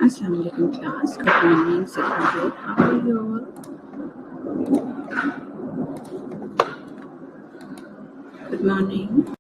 Assalamu alaikum class. Good morning, second grade. How are you all? Good morning.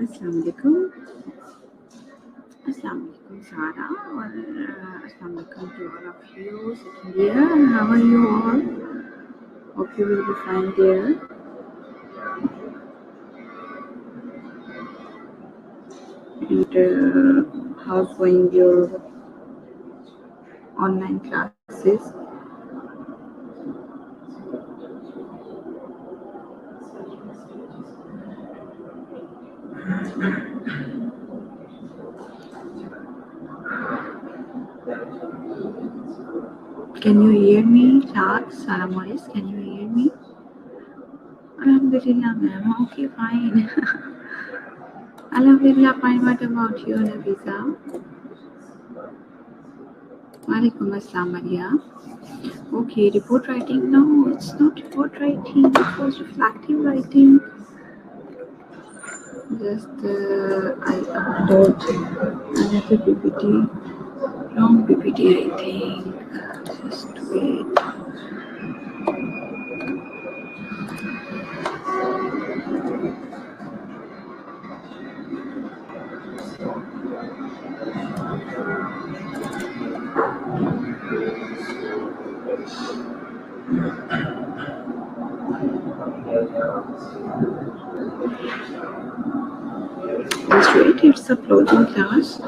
अस्सलाम वालेकुम Sara और अस्सलाम वालेकुम to all of you sitting here. How are you all? Hope you will be fine there. And how's going your online classes? Can you hear me, Sara Morris? Can you hear me? Alhamdulillah, ma'am. Okay, fine. Alhamdulillah, fine. What about you, Nafisa? Walaikum assalam, Maria. Okay, report writing. No, it's not report writing. It was reflective writing. Just I upload another PPT. Wrong PPT, I think. Just wait. Just wait, it's uploading class.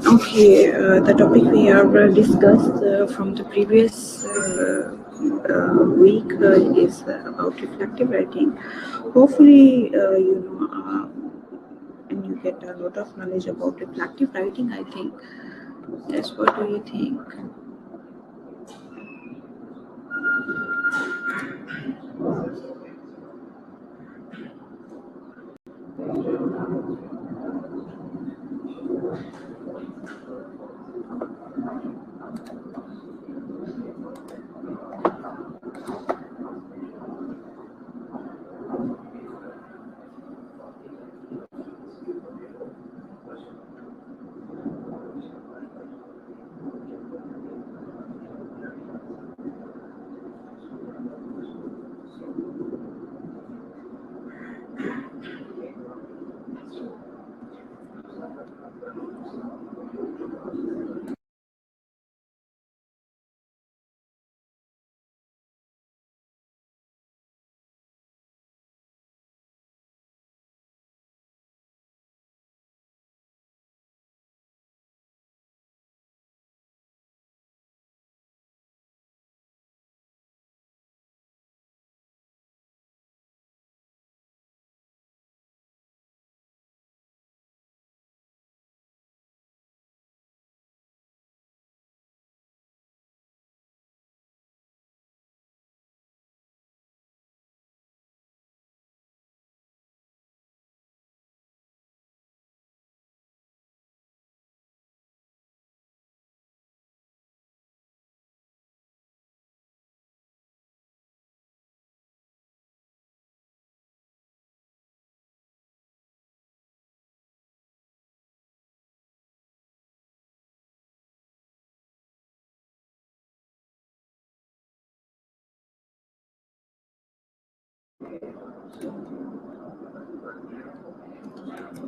Okay, the topic we have discussed from the previous week is about reflective writing. Hopefully, and you get a lot of knowledge about reflective writing, I think. Yes, what do you think?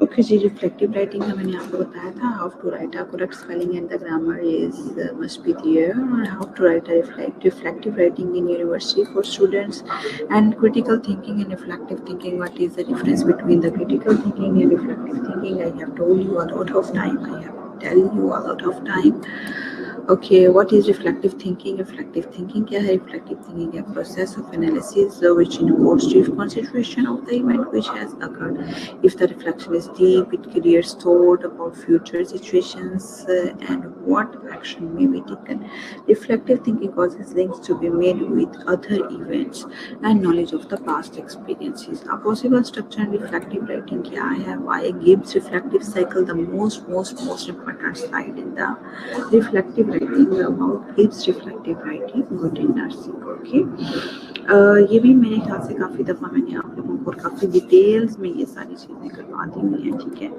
Okay जी, reflective writing का मैंने आपको बताया था how to write a correct spelling and the grammar is must be there, और how to write a reflective writing in university for students and critical thinking and reflective thinking. What is the difference between the critical thinking and reflective thinking? I have told you a lot of time. Okay, what is reflective thinking? Reflective thinking क्या है? Reflective thinking है process of analysis which involves deep consideration of the event which has occurred. If the reflection is deep, it creates thought about future situations and what action may be taken. Reflective thinking causes links to be made with other events and knowledge of the past experiences. A possible structure in reflective writing क्या है? Why gives reflective cycle the most important slide in the reflective writing about gives reflective writing good in nursing. Okay, ये भी मेरे ख्याल से काफ़ी दफ़ा मैंने आप लोगों को काफ़ी डिटेल्स में ये सारी चीज़ें करवा दी हुई हैं, ठीक है।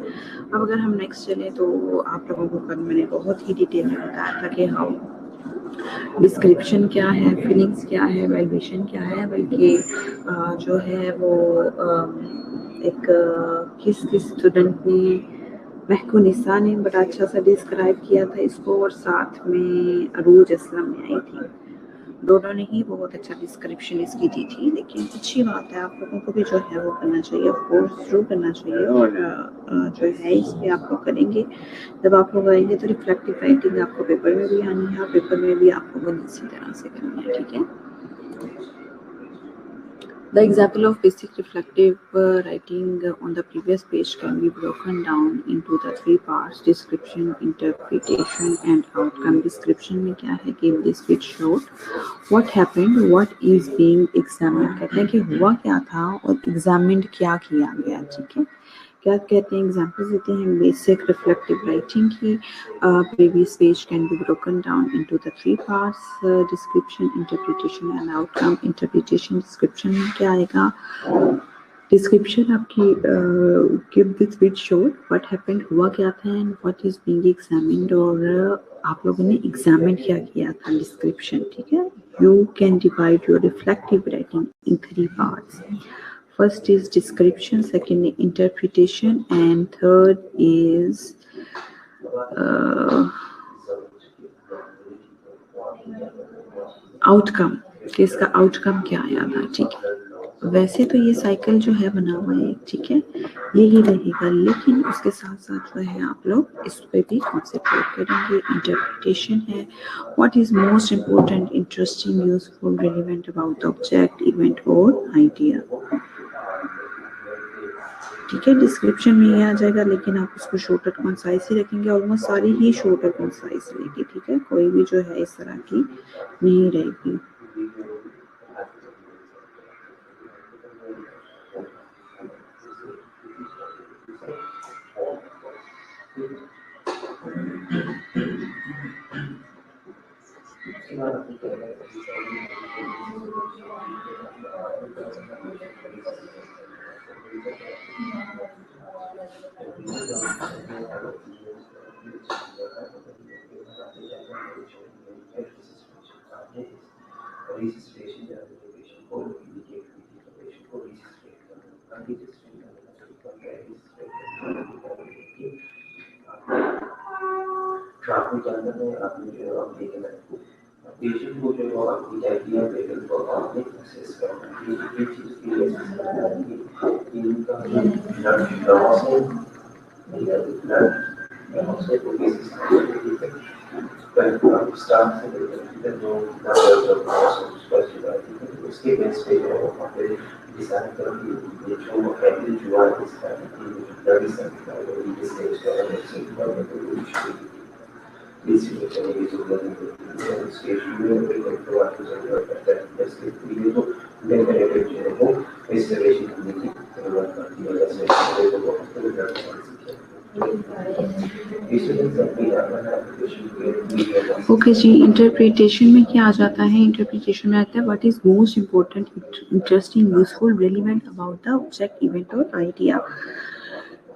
अब अगर हम नेक्स्ट चलें तो आप लोगों को कल मैंने बहुत ही डिटेल में बताया था कि हम डिस्क्रिप्शन क्या है, फीलिंग्स क्या है, वैल्यूएशन क्या है, बल्कि जो है वो एक किस स्टूडेंट ने महकुनिसा ने बड़ा अच्छा सा डिस्क्राइब किया था इसको, और साथ में अरूज असलम ने आई थी, दोनों ने ही बहुत अच्छा डिस्क्रिप्शन इसकी दी थी। लेकिन अच्छी बात है, आप लोगों को भी जो है वो करना चाहिए, ऑफ कोर्स जरूर करना चाहिए, और जो है इस पर आप लोग करेंगे। जब आप लोग आएंगे तो रिफ्लेक्टिव राइटिंग आपको पेपर में भी आनी है, पेपर में भी आप लोगों ने इसी तरह से करनी है, ठीक है। The example of basic reflective writing on the previous page can be broken down into the three parts: description, interpretation, and outcome. Description में क्या है कि this which showed what happened, what is being examined, कहते हैं कि हुआ क्या था और examined क्या किया गया, ठीक है। क्या कहते हैं, एग्जाम्पल्स देते हैं बेसिक रिफ्लेक्टिव राइटिंग की। Previous page can be broken down into the three parts: description, interpretation and outcome. Interpretation description में क्या आएगा? डिस्क्रिप्शन आपकी give this which showed what happened, हुआ क्या था, and what is being examined, और आप लोगों ने एग्जामिन क्या किया था, डिस्क्रिप्शन, ठीक है। You can divide your reflective writing in three parts. First is description, second is interpretation, and third is outcome. कि इसका outcome क्या आया था, ठीक है। वैसे तो ये साइकिल जो है बना हुआ है, ठीक है, यही रहेगा, लेकिन उसके साथ साथ जो है आप लोग इस पे भी कॉन्सेंट्रेट करेंगे। इंटरप्रिटेशन है, what is most important, interesting, useful, relevant about the object, event और आइडिया, ठीक है। डिस्क्रिप्शन में ये आ जाएगा, लेकिन आप उसको शॉर्ट और कंसाइज ही रखेंगे, ऑलमोस्ट सारी ही शॉर्ट और कंसाइज रहेगी, ठीक है, कोई भी जो है इस तरह की नहीं रहेगी। पेशेंट को जो है आपकी आइडिया लेवल पर आपने एक्सेस करना है, ये चीज़ क्लियर कि इनका ब्लड लॉस है या ब्लड लॉस है, तो बेसिस पर स्टार्ट से लेकर जो डॉक्टर प्रोसेस उसके बेस पे जो है डिसाइड करेंगे ये जो पहले जो है इसका ब्लड सर्टिफाइड ये स्टेज का है, this situation is the station में कोई प्रवाह की जरूरत पड़ता है, जैसे ये तो डेकोरेटिव जो है वो इंस्टॉलेशन करने की जरूरत पड़ती है, जैसे को बहुत तरह का ओके जी। इंटरप्रिटेशन में क्या आ जाता है? इंटरप्रिटेशन में आता है what is most important, interesting, useful, relevant about the object, event और आइडिया।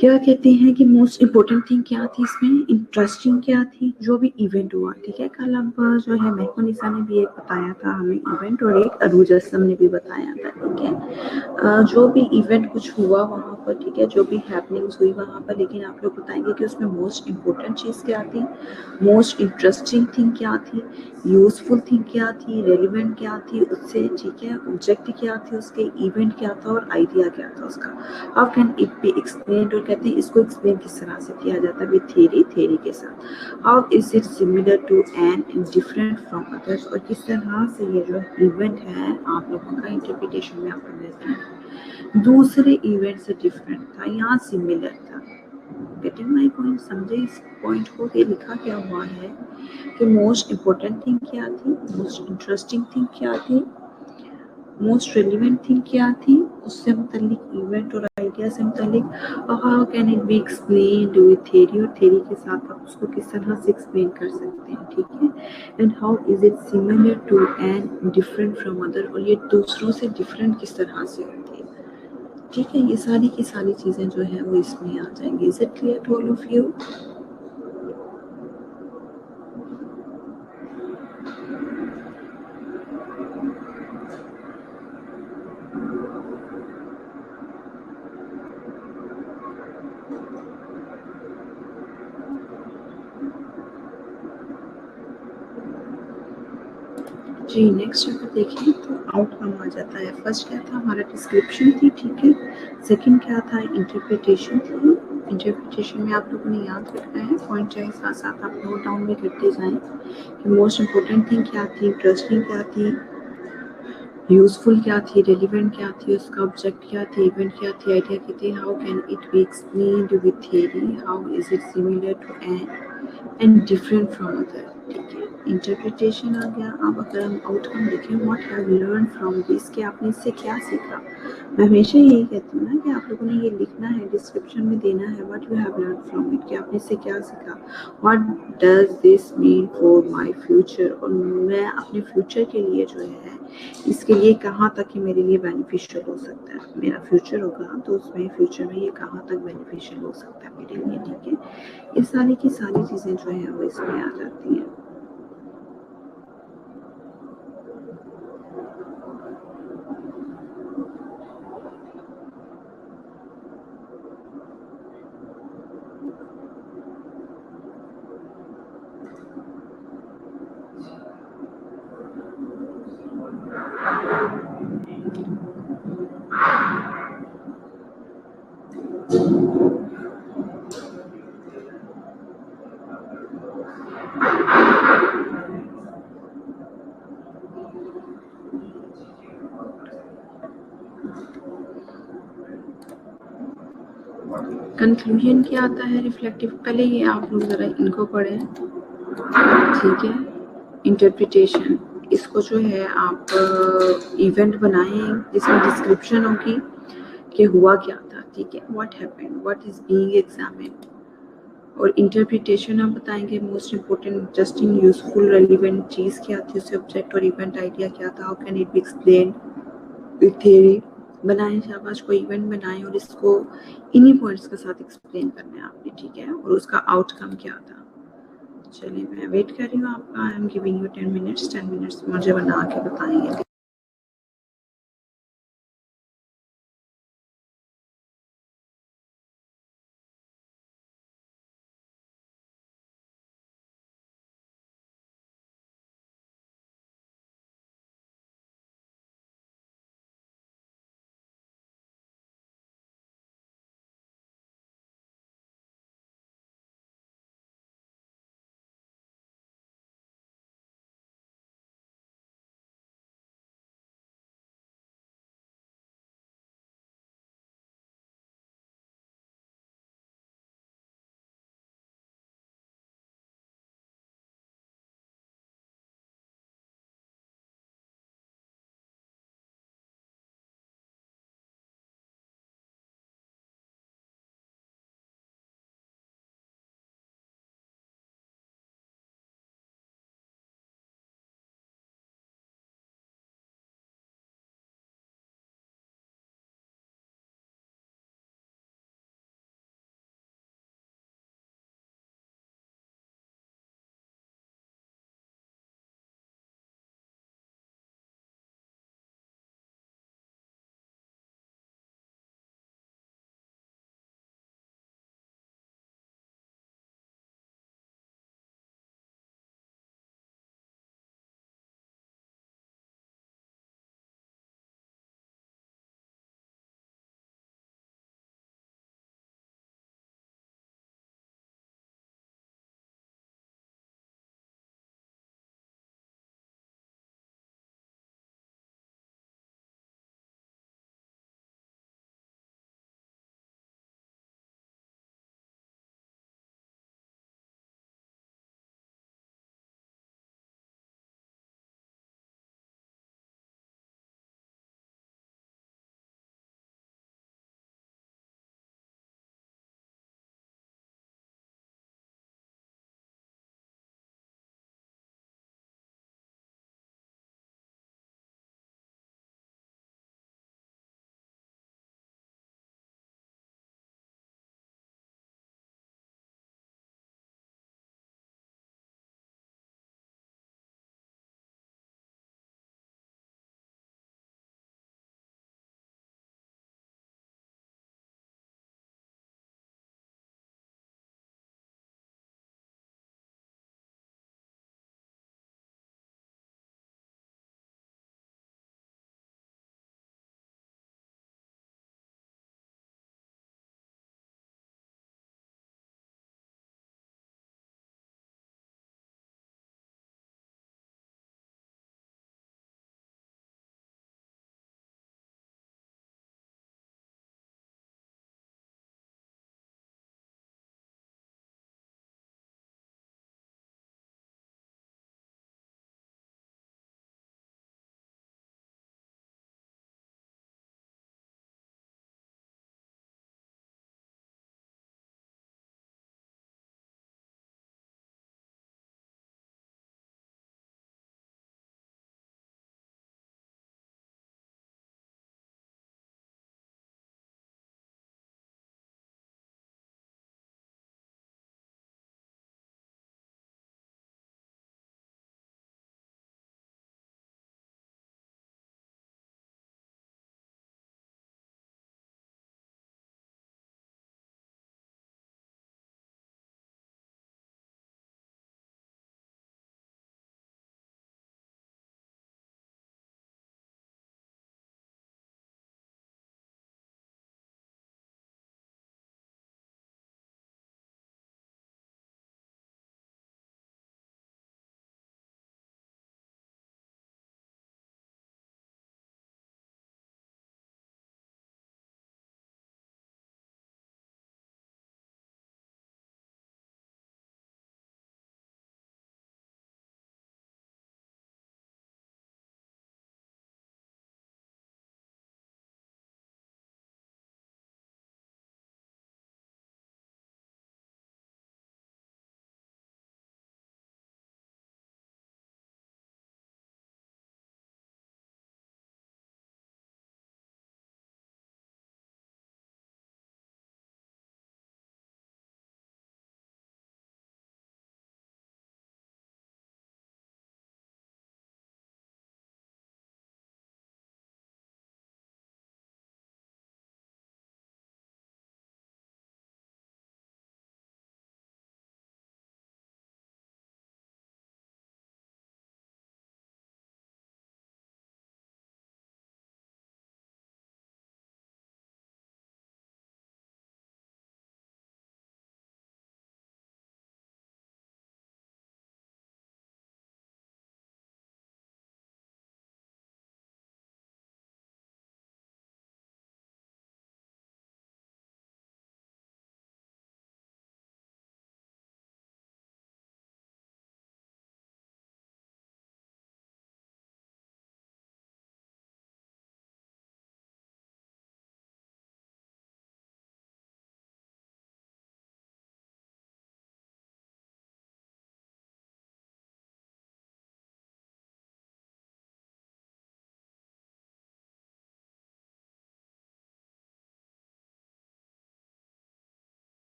क्या कहते हैं कि मोस्ट इम्पोर्टेंट थिंग क्या थी इसमें, इंटरेस्टिंग क्या थी, जो भी इवेंट हुआ, ठीक है। कल अब जो है महकुनिसा ने भी एक बताया था हमें इवेंट, और एक अरूज असलम ने भी बताया था, ठीक है। जो भी इवेंट कुछ हुआ वहाँ पर, ठीक है, जो भी हैपनिंग्स हुई वहाँ पर, लेकिन आप लोग बताएंगे कि उसमें मोस्ट इम्पोर्टेंट चीज़ क्या थी, मोस्ट इंटरेस्टिंग थिंग क्या थी, यूजफुल थिंग क्या थी, रेलिवेंट क्या थी उससे, ठीक है, ऑब्जेक्ट क्या थे उसके, इवेंट क्या था और आइडिया क्या था उसका। How can it be explained और कहते हैं इसको एक्सप्लेन किस तरह से किया जाता है विद थ्योरी के साथ। How is it similar to and different from others, और किस तरह से ये जो इवेंट है आप लोगों का इंटरप्रिटेशन में आपको मिलता है दूसरे इवेंट से डिफरेंट था या सिमिलर था। गेटिंग माई पॉइंट, समझे इस पॉइंट को? ये लिखा क्या हुआ है कि मोस्ट इम्पोर्टेंट थिंग क्या थी, मोस्ट इंटरेस्टिंग थिंग क्या थी, मोस्ट रेलिवेंट थिंग क्या थी, उससे मुतल्लिक इवेंट और आइडिया से मुतल्लिक, और how can it be explained with theory, और थ्योरी के साथ आप उसको किस तरह से एक्सप्लेन कर सकते हैं, ठीक है। And how is it similar to and different from other, और ये दूसरों से डिफरेंट किस तरह से होती है, ठीक है। ये सारी की सारी चीज़ें जो है वो इसमें आ जाएंगी। Is it clear to all of you? जी, नेक्स्ट अगर देखें तो आउटकम आ जाता है। फर्स्ट क्या था हमारा, डिस्क्रिप्शन थी, ठीक है। सेकंड क्या था, इंटरप्रिटेशन थी। इंटरप्रिटेशन में आप लोगों ने याद रखना है, पॉइंट चाहे साथ साथ आप नोट डाउन भी करते जाएं कि मोस्ट इम्पोर्टेंट थिंग क्या थी, इंटरेस्टिंग क्या थी, यूजफुल क्या थी, रेलिवेंट क्या थी, उसका ऑब्जेक्ट क्या थी, इवेंट क्या थी, आइडिया क्या थी, how can it be explained with theory, how is it similar to and different from other, ठीक है। इंटरप्रिटेशन आ गया। अब अगर हम आउटकम देखें, what have learn from this, कि आपने इससे क्या सीखा। मैं हमेशा यही कहती हूँ ना कि आप लोगों ने ये लिखना है, डिस्क्रिप्शन में देना है what you have learn from it, कि आपने इससे क्या सीखा, what does this mean for my future, और मैं अपने फ्यूचर के लिए जो है इसके लिए कहाँ तक ये मेरे लिए बेनिफिशियल हो सकता है। मेरा फ्यूचर होगा तो उसमें फ्यूचर में ये कहाँ तक बेनिफिशियल हो सकता है मेरे लिए, ठीक है। इस सारी की सारी चीज़ें जो है वो इसमें आ जाती हैं। कंक्लूजन क्या आता है रिफ्लेक्टिव, पहले ये आप लोग ज़रा इनको पढ़ें, ठीक है। इंटरप्रिटेशन, इसको जो है आप इवेंट बनाएं जिसमें डिस्क्रिप्शन होगी कि हुआ क्या था, ठीक है। What happened, what is being examined, और इंटरप्रिटेशन आप बताएंगे most important, interesting, useful, relevant चीज़ क्या थी, उससे ऑब्जेक्ट और इवेंट आइडिया क्या था, how can it be explain with theory. बनाएं, शाबाश, कोई इवेंट बनाएं और इसको इन्हीं पॉइंट्स के साथ एक्सप्लेन करना है आपने, ठीक है। और उसका आउटकम क्या था। चलिए मैं वेट कर रही हूँ आपका। I am giving you 10 minutes, 10 minutes मुझे बना के बताएंगे।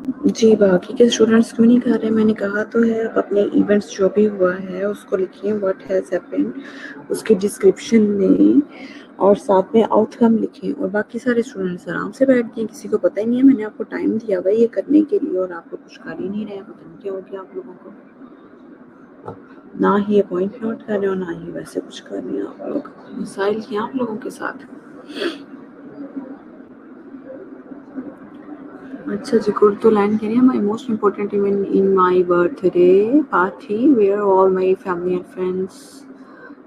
जी, बाकी के स्टूडेंट्स क्यों नहीं कर रहे? मैंने कहा तो है, आप अपने इवेंट्स जो भी हुआ है उसको लिखिए, व्हाट हैज़ हैपेंड, उसकी डिस्क्रिप्शन दें और साथ में आउटकम लिखें और बाकी सारे स्टूडेंट्स आराम से बैठ गए, किसी को पता ही नहीं है। मैंने आपको टाइम दिया हुआ है ये करने के लिए और आप लोग कुछ कर ही नहीं रहे हैं, पता नहीं क्या हो गया आप लोगों को। ना ही ये पॉइंट नोट कर रहे हो, ना ही वैसे कुछ कर रहे हैं आप लोग। मिसाइल क्या आप लोगों के साथ? अच्छा जी, Kurtu line कह रही है, my most important event in my birthday party where all my family and friends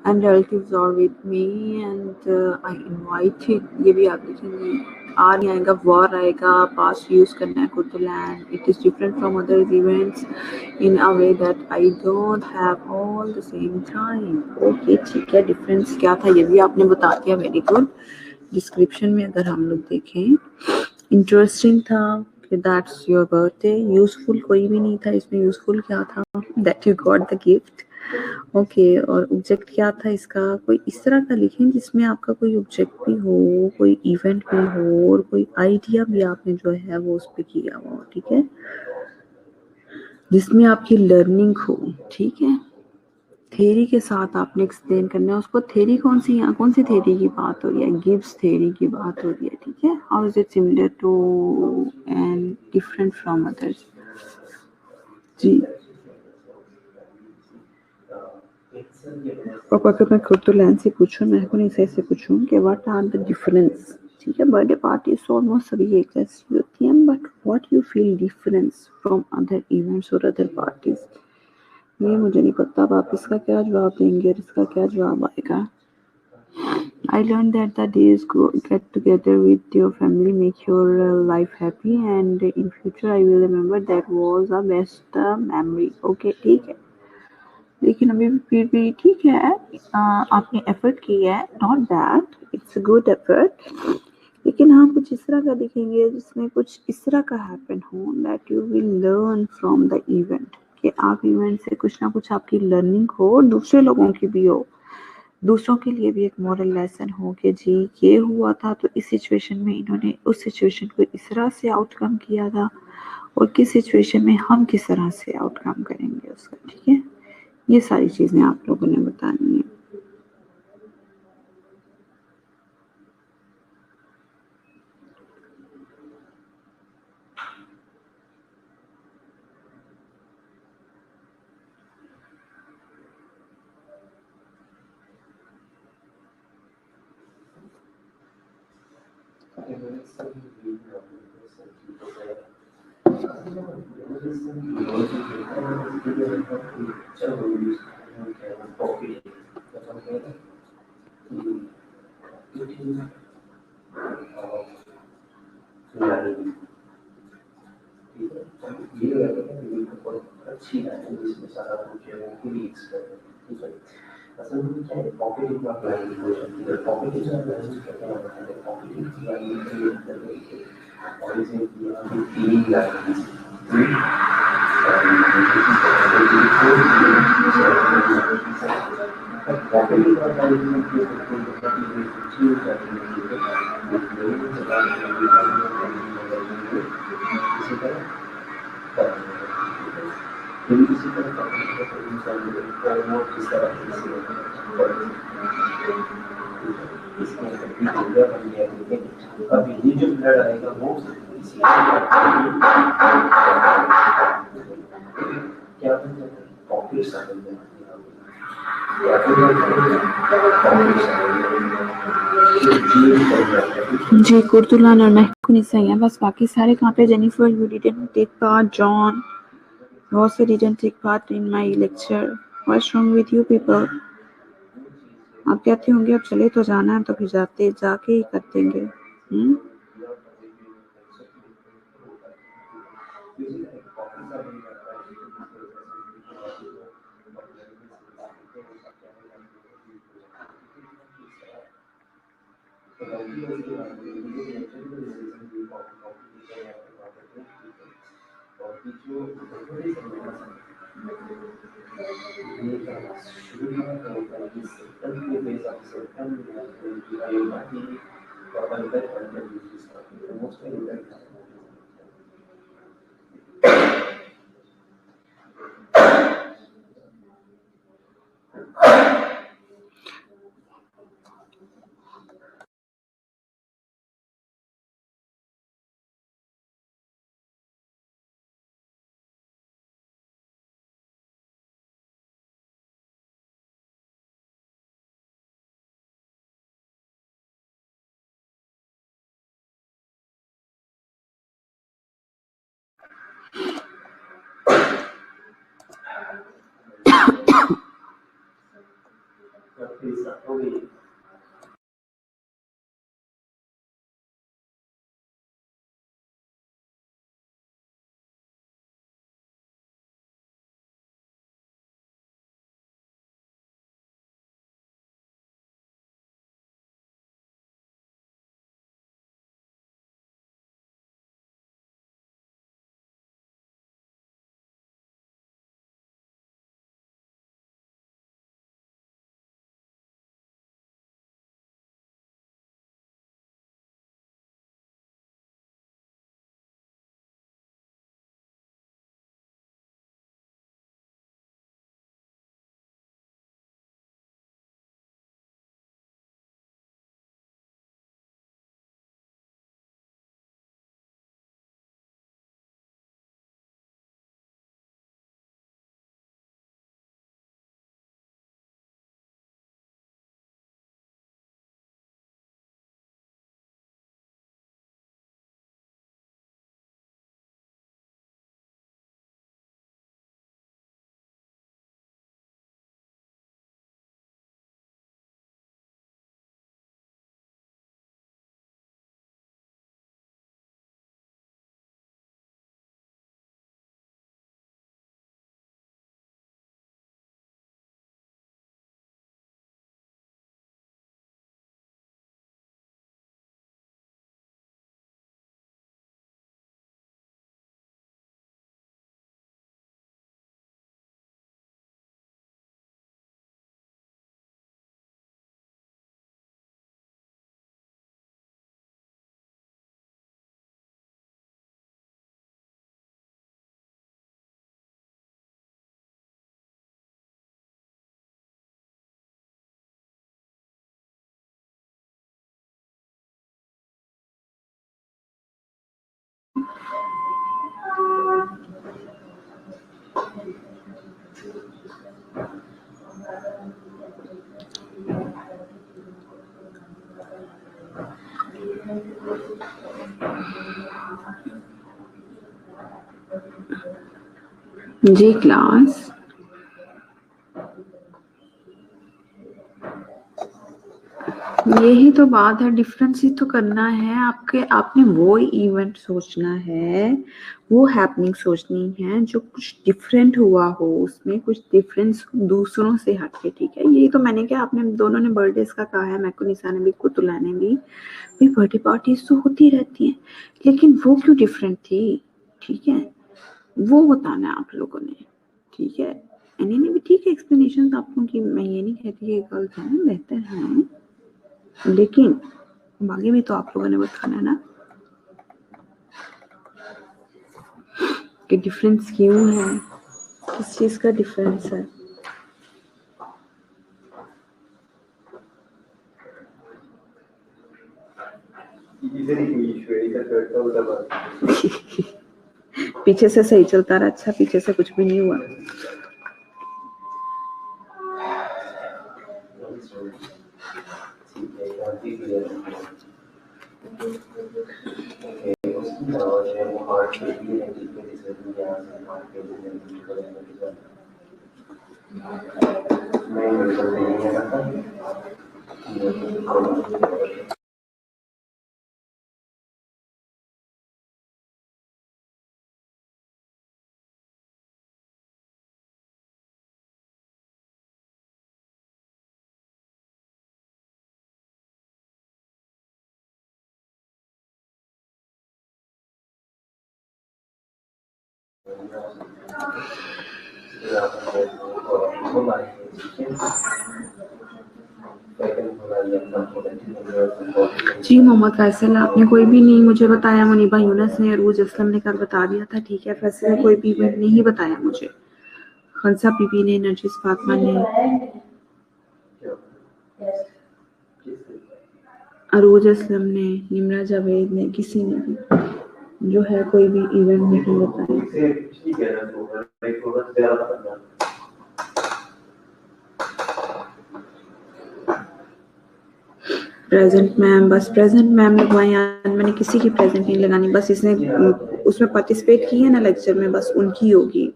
and relatives are with me and I invited, ये भी आप लिखेंगे, आर नहीं आएगा, war आएगा, past use करना है Kurtu line. It is different from other events in a way that I don't have all the same time. Okay, ठीक है, difference क्या था ये भी आपने बता दिया, very good. डिस्क्रिप्शन में अगर हम लोग देखें, इंटरेस्टिंग था कि दैट्स योर बर्थडे, यूजफुल कोई भी नहीं था इसमें, यूजफुल क्या था, that you got the gift, okay. और ऑब्जेक्ट क्या था इसका, कोई इस तरह का लिखें जिसमें आपका कोई ऑब्जेक्ट भी हो, कोई इवेंट भी हो और कोई आइडिया भी आपने जो है वो उस पर किया हो, ठीक है, जिसमें आपकी लर्निंग हो, ठीक है। थेरी के साथ आपने एक्सप्लेन करना है उसको। थेरी कौन सी, यहाँ कौन सी थेरी की बात हो रही है? गिब्स थेरी की बात हो रही है, ठीक है। How is it similar to and different from others? जी, पापा को मैं खुद तो लैन से पूछूं, मैं को नहीं सही से पूछूं कि व्हाट आर द डिफरेंस, ठीक है। बर्थडे पार्टी ऑलमोस्ट सभी एक जैसी होती हैं, but what you feel difference from other events और अदर पार्टीज, ये मुझे नहीं पता। अब आप इसका क्या जवाब देंगे और इसका क्या जवाब आएगा? I learned that the days get together with your family make your life happy and in future I will remember that was a best memory. Okay, ठीक है, लेकिन अभी भी फिर भी ठीक है, आपने एफर्ट किया है, not bad, it's a good effort. लेकिन हाँ, कुछ इस तरह का दिखेंगे जिसमें कुछ इस तरह का हैपन हो that you will learn from the event, कि आप इवेंट से कुछ ना कुछ आपकी लर्निंग हो और दूसरे लोगों की भी हो, दूसरों के लिए भी एक मॉरल लेसन हो कि जी ये हुआ था तो इस सिचुएशन में इन्होंने उस सिचुएशन को इस तरह से आउटकम किया था और किस सिचुएशन में हम किस तरह से आउटकम करेंगे उसका, ठीक है। ये सारी चीज़ें आप लोगों ने बतानी है। जी, कुर्तुलान और महकू नहीं सही है, बस बाकी सारे कहाँ पे? Jennifer, you didn't take part, John also didn't take part in my lecture. What's wrong with you people? आप कहते होंगे अब चले तो जाना है तो फिर जाके ही कर देंगे। जी क्लास, यही तो बात है, डिफरेंस ही तो करना है आपके। आपने वो इवेंट सोचना है, वो हैपनिंग सोचनी है जो कुछ डिफरेंट हुआ हो, उसमें कुछ डिफरेंस दूसरों से हटके, ठीक है। यही तो मैंने क्या, आपने दोनों ने बर्थडेज का कहा है, मैं को निशा ने भी, कुतुला ने भी। भाई बर्थडे पार्टीज तो होती रहती हैं, लेकिन वो क्यों डिफरेंट थी, ठीक है, वो बताना है आप लोगों ने, ठीक है। एनी ने भी ठीक है एक्सप्लेनेशन आपको की, मैं ये नहीं कहती कि गलत है, बेहतर है, लेकिन आगे भी तो आप लोगों ने बताना है ना कि डिफरेंस क्यों है, किस चीज का डिफरेंस है। पीछे से सही चलता रहा, अच्छा पीछे से कुछ भी नहीं हुआ। जी मोहम्मद फैसल, आपने कोई भी नहीं मुझे बताया, मुनीबा यूनस ने, अरूज असलम ने कल बता दिया था, ठीक है। फैसल ने कोई भी इवेंट नहीं बताया मुझे, खंसा बीबी ने, नरजिस फातिमा ने, अरूज असलम ने, निमरा जावेद ने, किसी ने भी जो है कोई भी इवेंट नहीं बताया। प्रेजेंट मैम, बस प्रेजेंट मैम लगवाएं यार, मैंने किसी की प्रेजेंट नहीं लगानी, बस इसने उसमें पार्टिसिपेट की है ना लेक्चर में, बस उनकी होगी।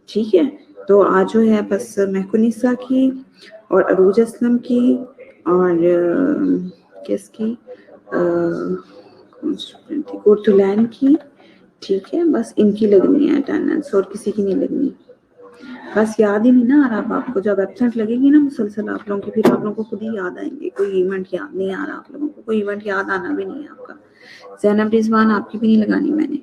ठीक है, तो आज जो है बस महकुनिसा की और अरूज असलम की और किसकी कुर्तुलैन की, ठीक है, बस इनकी लगनी है अटेंडेंस और किसी की नहीं लगनी। बस याद ही नहीं ना आ रहा आपको, जब एब्सेंट लगेगी ना मुसलसल आप लोगों की, फिर आप लोगों को खुद ही याद आएंगे। कोई इवेंट याद नहीं आ रहा आप लोगों को, कोई इवेंट याद आना भी नहीं है आपका। ज़ैनब रिजवान आपकी भी नहीं लगानी मैंने,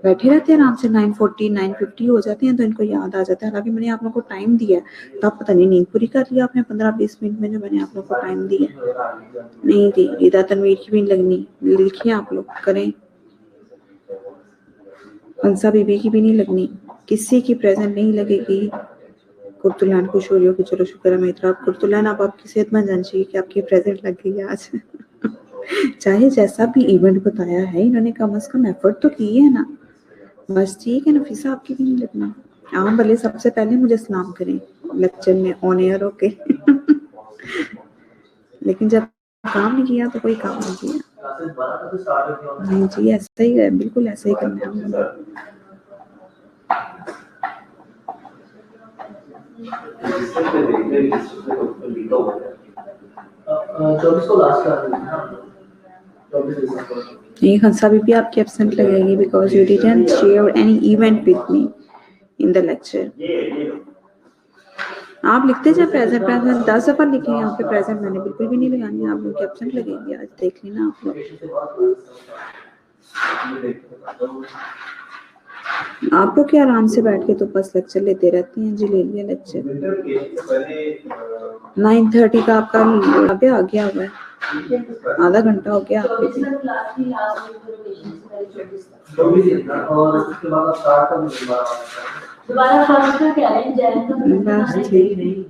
बैठे रहते हैं आराम से 9:40 9:50 हो जाते हैं तो इनको याद आ जाता है। हालांकि मैंने आप लोगों को टाइम दिया है, तो आप पता नहीं नींद पूरी कर लिया आपने 15-20 मिनट में जो मैंने आप लोगों को टाइम दिया नहीं दी। ईदा तनवीर की भी लगनी, लिखिए आप लोग करें। हंसा बीबी की भी नहीं लगनी, किसी की प्रेजेंट नहीं लगेगी। कुर्तुलैन खुश हो रही हो कि चलो शुक्र है मित्रा, कुर्तुलैन आप आपकी सेहतमंद जान चाहिए कि आपकी प्रेजेंट लग गई है आज। चाहे जैसा भी इवेंट बताया है इन्होंने, कम से कम एफर्ट तो की है ना। बस ठीक है, नफीसा आपकी भी नहीं लगना। आप भले सबसे पहले मुझे सलाम करें लेक्चर में ऑन एयर होके। लेकिन जब काम नहीं किया तो कोई काम नहीं किया। नहीं जी, ऐसा ही है, बिल्कुल ऐसा ही करना है हम लोग। नहीं हंसा बीबी आपकी एब्सेंट लगेगी because you didn't share any event with me in the lecture. आप लिखते जाए प्रेजेंट प्रेजेंट, 10 दफा लिखे यहाँ पे प्रेजेंट, मैंने बिल्कुल भी नहीं लगानी। आप लोग एब्सेंट लगेगी आज, देख लेना आप लोग। आप लोग क्या आराम से बैठ के तो बस लेक्चर लेते रहती हैं जी। ले लिया लेक्चर, 9:30 का आपका अभी आ गया हुआ है, आधा घंटा हो गया आपके भी। बस ठीक नहीं,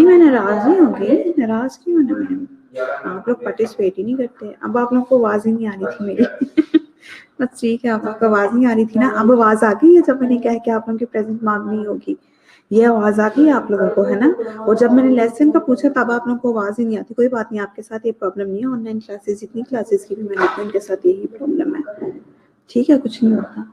मैं नाराज नहीं होगी, नाराज क्यों होना मैम, आप लोग पार्टिसिपेट ही नहीं करते। अब आप लोगों को आवाज ही नहीं आ रही थी मेरी। बस ठीक है, आप लोग को आवाज नहीं आ रही थी ना, अब आवाज आ गई है जब मैंने कहा कि आप लोगों की प्रेजेंट मांगनी होगी, ये आवाज आ गई है आप लोगों को, है ना। और जब मैंने लेसन का पूछा तब आप लोगों को आवाज ही नहीं आती। कोई बात नहीं, आपके साथ ये प्रॉब्लम नहीं है, ऑनलाइन क्लासेस जितनी क्लासेस की भी मैंने उनके साथ यही प्रॉब्लम है। ठीक है, कुछ नहीं होता।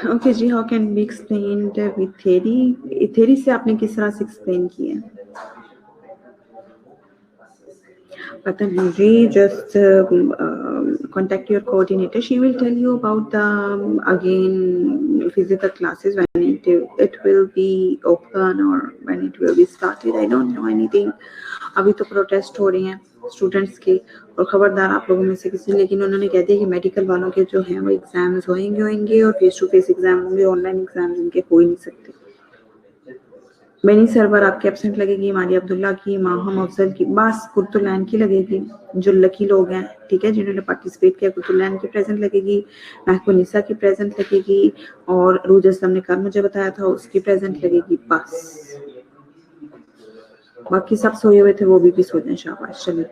ओके जी, how can be explained with theory? Theory से आपने किस तरह से एक्सप्लेन किया? पता नहीं जी, just contact your coordinator. She will tell you about the again physical classes when it will be open or when it will be started. I don't know anything. अभी तो प्रोटेस्ट हो रही हैं स्टूडेंट्स की, और खबरदार आप लोगों में से किसी, लेकिन उन्होंने कह दिया कि मेडिकल वालों के जो हैं वो एग्जाम्स होंगे और फेस टू फेस एग्जाम होंगे, ऑनलाइन एग्जाम्स इनके हो ही नहीं सकते। मैनी सर्वर आपके एब्सेंट लगेगी, मारिया अब्दुल्ला की, माहम अफजल की, बस कुर्तुलैन की लगेगी जो लकी लोग हैं, ठीक है, जिन्होंने पार्टिसिपेट किया। कुर्तुलैन की प्रेजेंट लगेगी, महकुनिसा की प्रेजेंट लगेगी, और रूज असलम ने कल मुझे बताया था उसकी प्रेजेंट लगेगी। बस बाकी सब सोए हुए थे, वो भी सो जाए, शाबाश। चलिए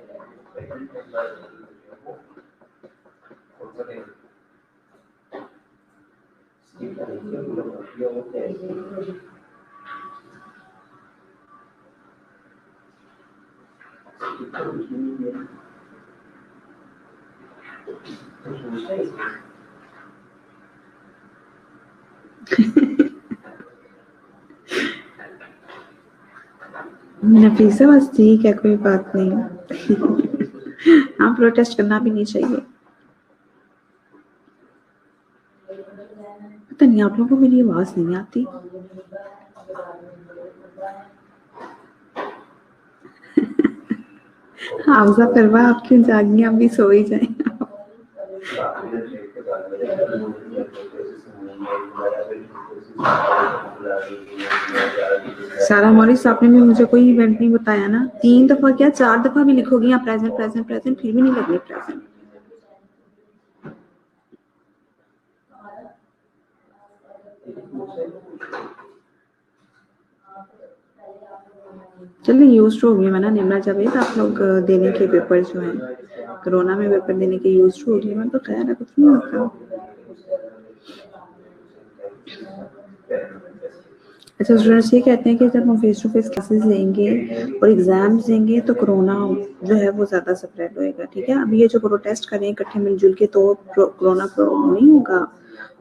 नफीसा, बस ठीक है, कोई बात नहीं। हाँ, प्रोटेस्ट करना भी नहीं चाहिए। पता नहीं आप लोगों को मेरी आवाज नहीं आती। हाफजा परवा आप क्यों जागी, आप भी सो ही जाए। सारा मॉरिस, आपने भी मुझे कोई इवेंट नहीं बताया ना। 3 दफा क्या 4 दफा भी लिखोगी आप प्रेजेंट प्रेजेंट प्रेजेंट, फिर भी नहीं लगनी प्रेजेंट। चलिए यूज टू हो गई मैं ना निम्रा जावेद, आप लोग देने के पेपर जो हैं कोरोना में पेपर देने के यूज टू हो गई मैं, तो खैर है कुछ नहीं होता। अच्छा स्टूडेंट्स ये कहते हैं कि जब हम फेस टू फेस क्लासेस लेंगे और एग्जाम्स देंगे तो कोरोना जो है वो ज़्यादा स्प्रेड होएगा, ठीक है। अभी ये जो प्रोटेस्ट करें इकट्ठे मिलजुल के तो कोरोना नहीं होगा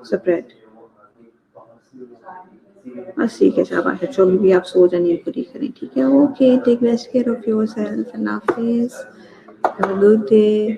स्प्रेड। बस ठीक है, शाबाश है, चलो भी आप सो जाइए, पूरी करें, ठीक है। Okay, take best care of yourself, अल्लाह हाफिज़, हैव अ गुड डे।